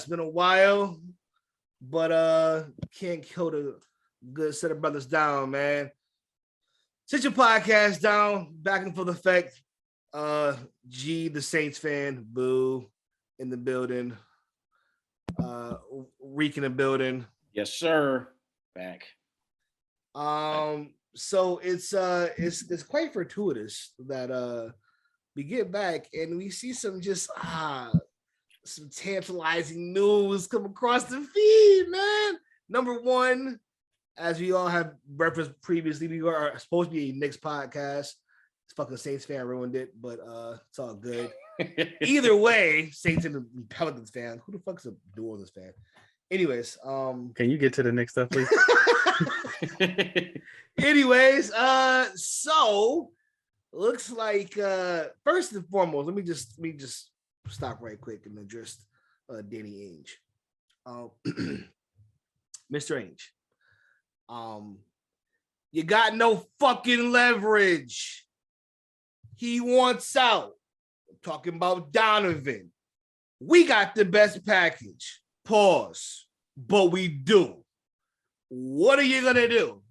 been a while, but can't kill the good set of brothers down, man. Sit your podcast down, back in full effect. G, the Saints fan, boo, in the building. Reek in the building. Yes, sir. Back. So it's quite fortuitous that we get back and we see some some tantalizing news come across the feed, man. Number one, as we all have referenced previously, we are supposed to be a Knicks podcast. This fucking Saints fan ruined it, but it's all good. Either way, Saints and the Pelicans fan. Who the fuck's a New Orleans fan? Anyways, can you get to the next stuff, please? Anyways, so looks like first and foremost, let me just stop right quick and address Danny Ainge. Mr. Ainge. You got no fucking leverage. He wants out. I'm talking about Donovan. We got the best package. Pause. But we do. What are you gonna do?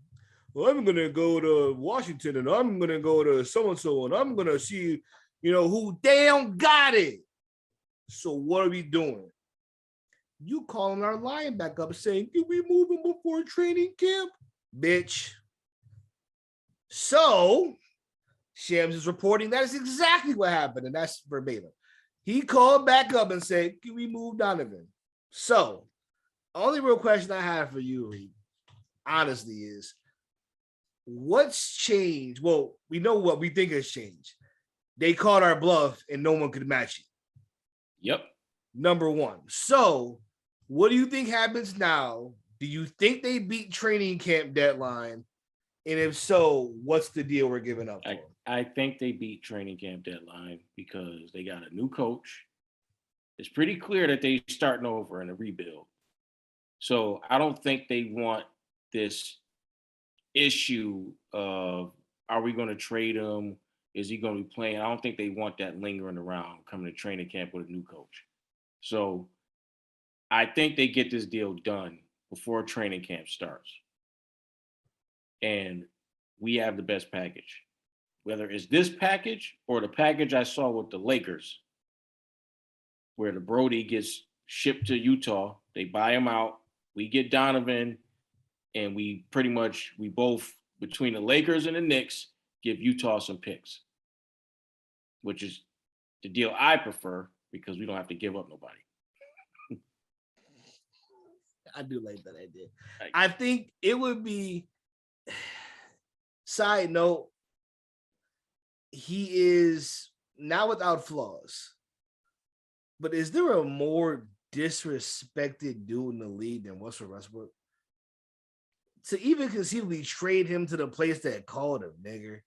Well, I'm gonna go to Washington and I'm gonna go to so-and-so and I'm gonna see, who they don't got it. So what are we doing? You calling our line back up saying, can we move him before training camp? Bitch. So Shams is reporting that is exactly what happened, and that's verbatim. He called back up and said, can we move Donovan? So, only real question I have for you, Reed, honestly, is what's changed? Well, we know what we think has changed. They called our bluff and no one could match it. Yep. Number one. So, what do you think happens now? Do you think they beat training camp deadline? And if so, what's the deal we're giving up for? I think they beat training camp deadline because they got a new coach. It's pretty clear that they're starting over in a rebuild. So I don't think they want this issue of, are we going to trade him? Is he going to be playing? I don't think they want that lingering around coming to training camp with a new coach. So I think they get this deal done before training camp starts. And we have the best package. Whether it's this package or the package I saw with the Lakers, where the Brody gets shipped to Utah, they buy him out, we get Donovan, and we both, between the Lakers and the Knicks, give Utah some picks, which is the deal I prefer because we don't have to give up nobody. I do like that idea. I think it would be, side note, he is now without flaws. But is there a more disrespected dude in the league than Russell Westbrook? To even conceivably trade him to the place that called him, nigger.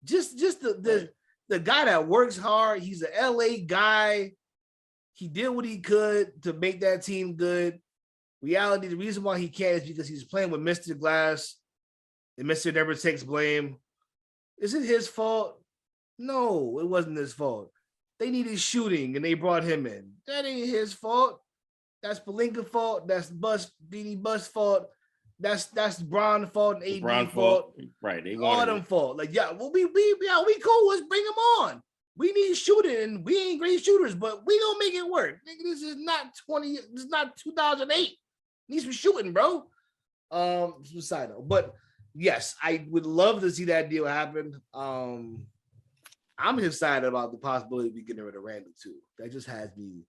Just the guy that works hard. He's an LA guy. He did what he could to make that team good. Reality, the reason why he can't is because he's playing with Mr. Glass and Mr. never takes blame. Is it his fault? No, it wasn't his fault. They needed shooting and they brought him in. That ain't his fault. That's Pelinka's fault. That's Beanie Bus fault. That's Bron's fault and AD fault. Right. They all them fault. Like, yeah, well, we cool. Let's bring them on. We need shooting and we ain't great shooters, but we gonna make it work. Nigga, this is not 2008. Need some shooting, bro. Side note. But yes, I would love to see that deal happen. I'm excited about the possibility of getting rid of Randall too. That just has me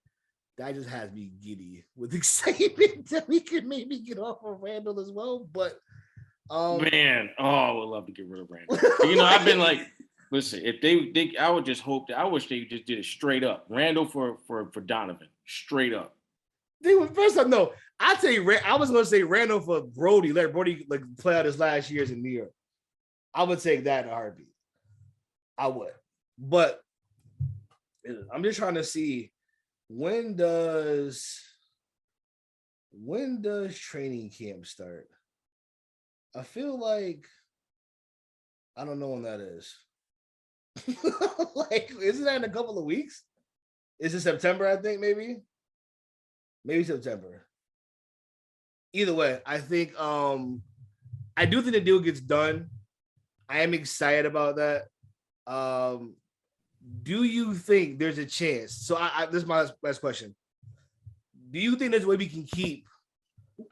giddy with excitement that we could maybe get off of Randall as well. But man, I would love to get rid of Randall. I've been like, listen, if they I would just hope that I wish they just did it straight up. Randall for Donovan, straight up. First time, no, I tell you, I was gonna say Randall for Brody. Let Brody play out his last years in New York. I would take that in a heartbeat. I would. But I'm just trying to see when does training camp start? I feel like I don't know when that is. Like, isn't that in a couple of weeks? Is it September? I think maybe. Maybe September. Either way, I think I do think the deal gets done. I am excited about that. Do you think there's a chance? So this is my last question. Do you think there's a way we can keep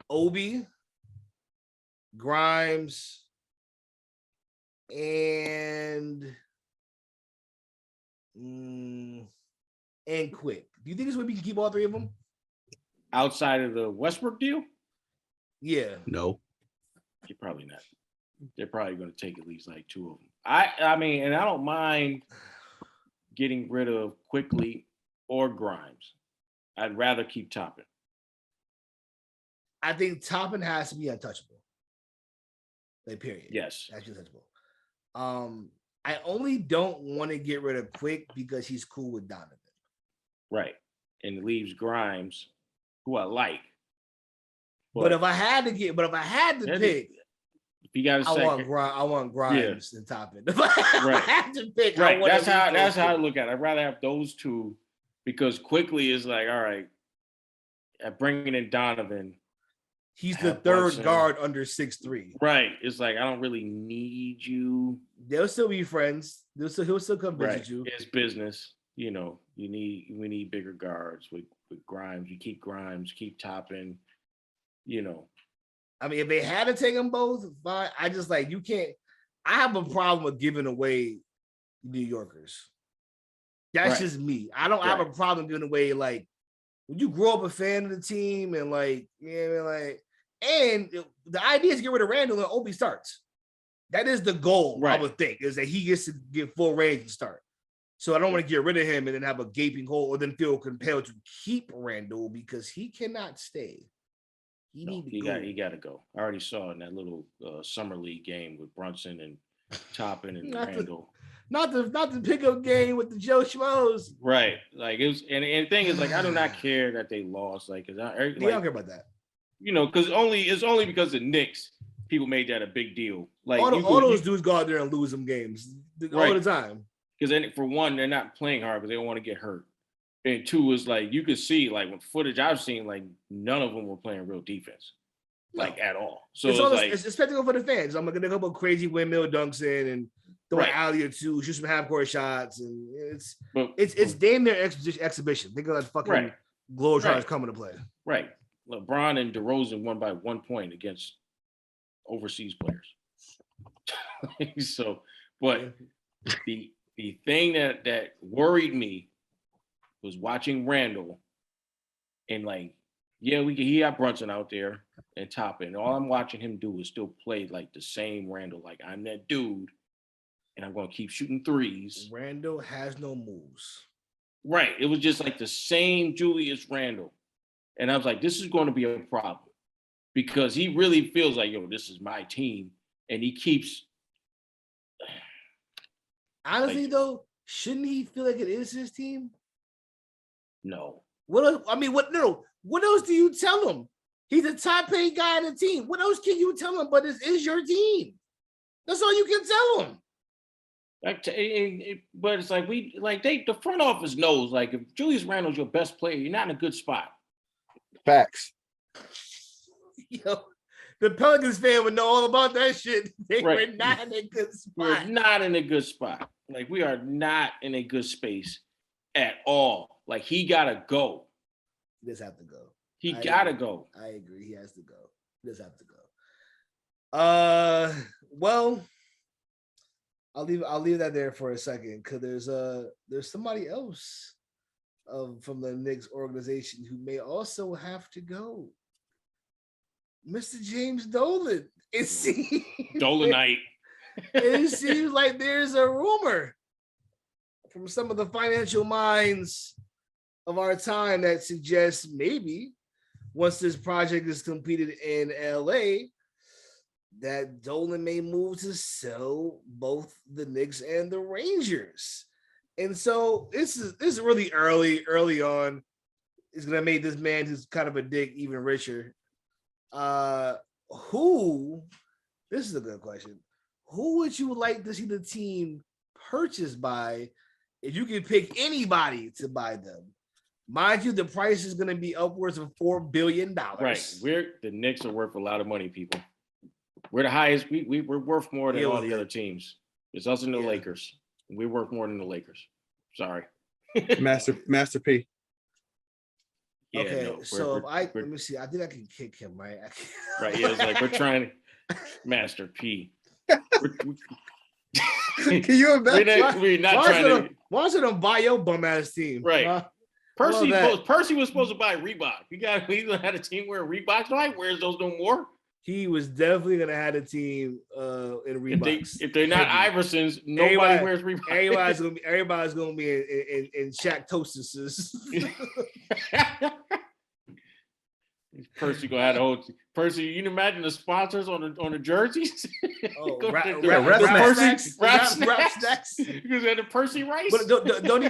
Obi, Grimes, and Quick? Do you think there's a way we can keep all three of them? Outside of the Westbrook deal? Yeah. No. You're probably not. They're probably going to take at least like two of them. I mean, and I don't mind getting rid of Quickly or Grimes. I'd rather keep Toppin. I think Toppin has to be untouchable. Like, period. Yes. Actually untouchable. I only don't want to get rid of Quick because he's cool with Donovan. Right. And it leaves Grimes, who I like. But if I had to pick, if you got a second, I want Grimes and Toppin. If I had to pick, right. That's how I look at it. I'd rather have those two because Quickly is like, all right, bringing in Donovan. He's the third guard under 6'3". Right. It's like I don't really need you. They'll still be friends. He'll still come visit you. It's business. You know, we need bigger guards with Grimes. You keep Grimes, keep Toppin. You know. I mean, if they had to take them both, fine. I just like you can't. I have a problem with giving away New Yorkers. That's just me. I don't have a problem giving away like when you grow up a fan of the team and like and the idea is to get rid of Randall and Obi starts. That is the goal. I would think is that he gets to get full range and start. So I don't want to get rid of him and then have a gaping hole or then feel compelled to keep Randall because he cannot stay. He got to go. I already saw in that little summer league game with Brunson and Toppin and Randall. Not the pickup game with the Joe Schmoes. Right. Like it was, and the thing is, like, I do not care that they lost. Like, cause I don't care about that. You know, because it's only because the Knicks people made that a big deal. Like all those dudes go out there and lose them games all the time. Because then, for one, they're not playing hard because they don't want to get hurt. And two is like you could see, like with footage I've seen, like none of them were playing real defense, like at all. So it's spectacle for the fans. I'm gonna go about crazy windmill dunks in and throw an alley or two, shoot some half court shots, and it's damn near exhibition. Think of that fucking Globetrotters coming to play. Right. LeBron and DeRozan won by 1 point against overseas players. So, but the thing that worried me was watching Randall and like, he got Brunson out there and Toppin. All I'm watching him do is still play like the same Randall. Like I'm that dude and I'm going to keep shooting threes. Randall has no moves. Right. It was just like the same Julius Randall. And I was like, this is going to be a problem because he really feels like, this is my team. And he keeps. Honestly, though, shouldn't he feel like it is his team? No. What else? I mean, what else do you tell him? He's a top paid guy in the team. What else can you tell him? But this is your team. That's all you can tell him. But it's like the front office knows, like, if Julius Randle's your best player, you're not in a good spot. Facts. The Pelicans fan would know all about that shit. They were not in a good spot. We're not in a good spot. Like, we are not in a good space at all. Like, he gotta go. He does have to go. He gotta go. I agree. He has to go. He does have to go. Well, I'll leave that there for a second because there's somebody else from the Knicks organization who may also have to go. Mr. James Dolan. Dolanite. It seems like there's a rumor from some of the financial minds of our time that suggests maybe once this project is completed in LA, that Dolan may move to sell both the Knicks and the Rangers. And so this is really early on. It's gonna make this man who's kind of a dick even richer. This is a good question. Who would you like to see the team purchased by if you could pick anybody to buy them? Mind you, the price is going to be upwards of $4 billion. Right. The Knicks are worth a lot of money, people. We're the highest. We're worth more than all the other teams. It's us and the Lakers. We're worth more than the Lakers. Sorry. Master P. Yeah, okay, no, so let me see. I think I can kick him, right? Right. Yeah, it's like we're trying to Master P. Can you imagine? We're not trying to. Why should I buy your bum ass team? Right. Percy was supposed to buy Reebok. He's gonna have a team wearing Reeboks. No, he wears those no more. He was definitely gonna have a team in Reeboks. If they're not Iversons, nobody wears Reebok. Everybody's gonna be in Shaq Toastuses. Percy gonna have the whole Percy. You can imagine the sponsors on the jerseys. Rap snacks. Because they had the Percy rice. But don't he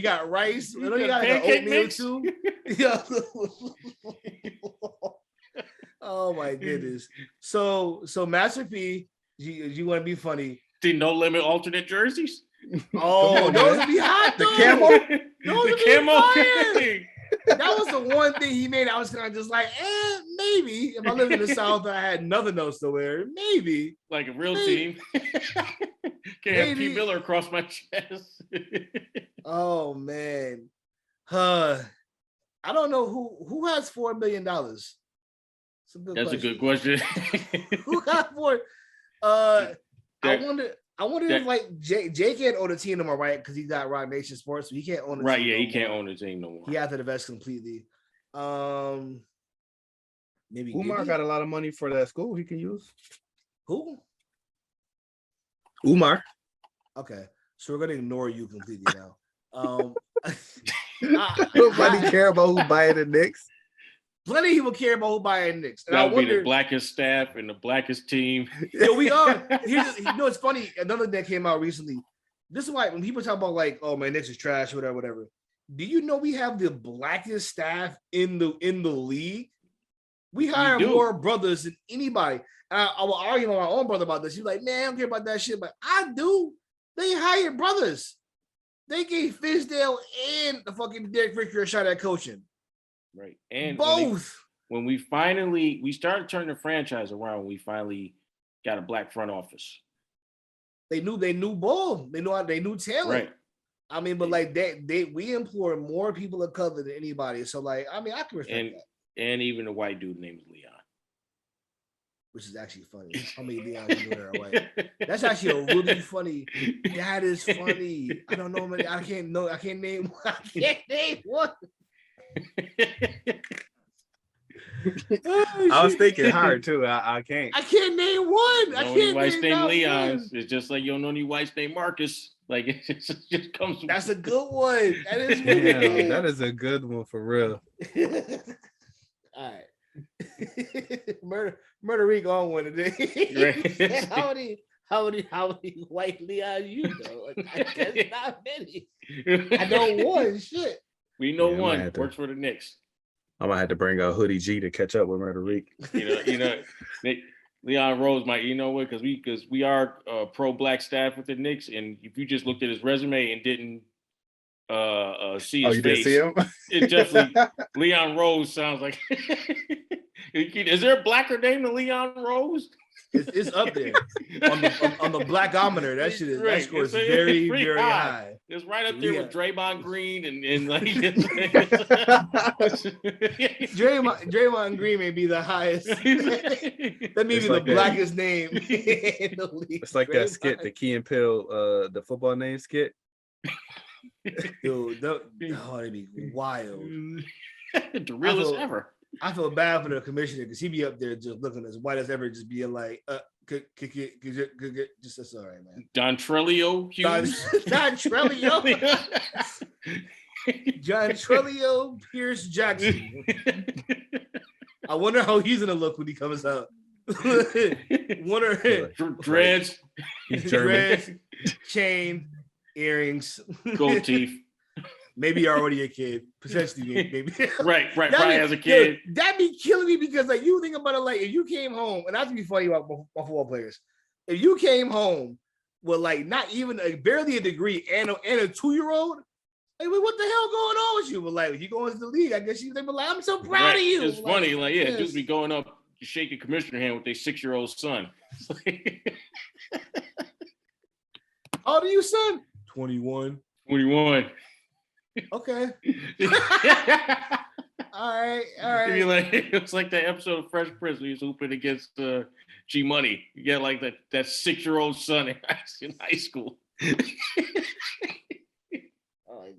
got rice? Don't he got like oatmeal mix? too? Yeah. Oh my goodness. So Master P, you want to be funny? The No Limit alternate jerseys. Oh, those would be hot though. The camo. That was the one thing he made. I was kind of just like, maybe if I lived in the South, I had nothing else to wear. Maybe like a real team. Can't have P. Miller across my chest. Oh man, I don't know who has $4 billion. That's a good question. Who got $4? I wonder if like Jay can't own a team no more, right? Because he got Rock Nation Sports, so he can't own a team. Right, yeah, he can't own a team no more. He has to divest completely. Maybe Umar got a lot of money for that school he can use. Who? Umar. Okay, so we're gonna ignore you completely now. Nobody care about who buying the Knicks. Plenty of people care about who buying the Knicks. That would be the blackest staff and the blackest team. Yeah, we are. It's funny. Another that came out recently. This is why when people talk about like, oh, my Knicks is trash, whatever. Do you know we have the blackest staff in the league? We hire more brothers than anybody. I will argue with my own brother about this. He's like, man, I don't care about that shit, but I do. They hired brothers. They gave Fisdale and the fucking Derek Fisher a shot at coaching. Right. And both. When we started turning the franchise around, we finally got a black front office. They knew ball. They knew talent. Right. I mean, but like we employ more people of color than anybody. So like, I mean, I can respect that. And even a white dude named Leon. Which is actually funny. How many Leons you know that are white? That's actually a really funny. That is funny. I don't know many. I can't name one. I was thinking hard too. I can't. I can't name one. I can't whites name named Leon. One. It's just like you don't know any whites named Marcus. Like it just comes. That's a good one. That is really good. That is a good one for real. All right. Murder Reek on one today. How many white Leon you know? I guess not many. I know one. Shit. We know one works for the Knicks. I might have to bring a Hoodie G to catch up with Murder Reek. You know, Leon Rose might. You know what? Because we are pro-black staff with the Knicks, and if you just looked at his resume and didn't see his face, didn't see him? It definitely Leon Rose sounds like. Is there a blacker name than Leon Rose? It's up there on the blackometer. That shit is that score is very, very high. It's right up there with Draymond Green and like Draymond Green may be the highest. That may be the blackest name in the league. It's like that skit, the Key and Peele, the football name skit. Dude, that'd be wild. The realest ever. I feel bad for the commissioner because he be up there just looking as white as ever, just being like, just that's all right, man. Dontrellio Hughes. Dontrellio. Dontrellio Pierce Jackson. I wonder how he's gonna look when he comes out. Dreads. Dreads, chain, earrings, gold teeth. Maybe you're already a kid, potentially. Maybe right. Probably as a kid. Dude, that'd be killing me because, like, you think about it, like, if you came home, and not to be funny about football players, if you came home with like not even barely a degree and a 2-year-old, Hey, what the hell going on with you? But like, you go into the league, I guess they were like, I'm so proud of you. It's like, funny, like, yeah, yes. dudes be going up, shaking commissioner hand with their 6-year-old son. How old are you, son? 21. 21. Okay. All right. Like, it's like that episode of Fresh Prince where he's hooping against G Money. You get like that 6-year-old son in high school.